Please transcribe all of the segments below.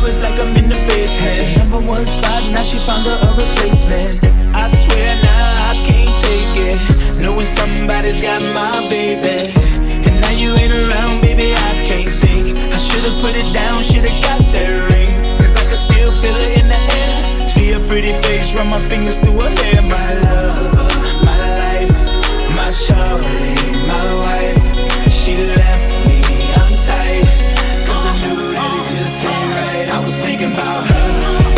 it's like I'm in the basement. Number one spot, now she found her a replacement. I swear now I can't take it, knowing somebody's got my baby. And now you ain't around, baby, I can't think. I should've put it down, should've got that ring, cause I can still feel it in the air. See her pretty face, run my fingers through her hair. My lover, my life, my shorty, my wife. She left me, I'm tight, cause I knew that it just ain't right. I was thinking about her,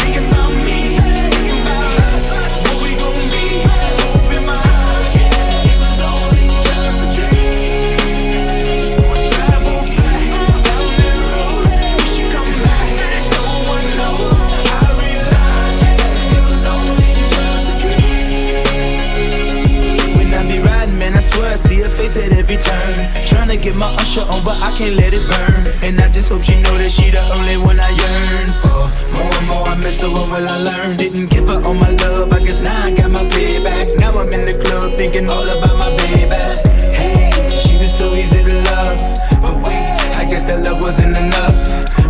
thinking about me, thinking about us, what we gon' be. Hope in my heart, yeah, it was only just a dream. So I travel back down that road, wish you come back, no one knows. I realized, yeah, it was only just a dream. When I be riding, man, I swear I see her face at every turn. Tryna get my usher on, but I can't let it burn. And I just hope she know that she the only one I yearn for. More and more I miss her, what will I learn? Didn't give her all my love, I guess now I got my payback. Now I'm in the club thinking all about my baby. Hey, she was so easy to love, but wait, I guess that love wasn't enough.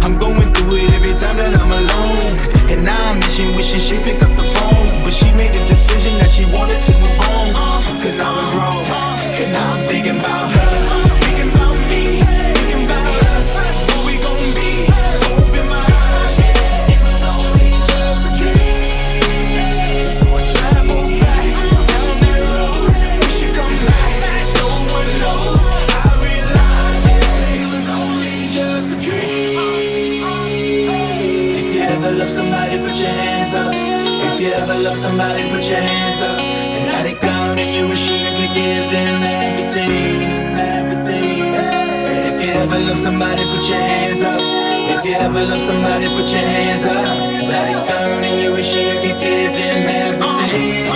I'm going through it every time that I'm alone, and now I'm wishing she pick up the phone. But she made the decision that she wanted to move on, cause I was wrong. And I was thinking about her, thinking about me, thinking about us, what we gon' be. Hope in my heart, yeah, it was only just a dream. So I travel back down that road, we should come back, no one knows. I realized, yeah, it was only just a dream. If you ever love somebody, put your hands up. If you ever love somebody, put your hands up. And now they gone and you wish you could give them everything, everything. Said if you ever love somebody, put your hands up. If you ever love somebody, put your hands up. Now they gone and you wish you could give them everything.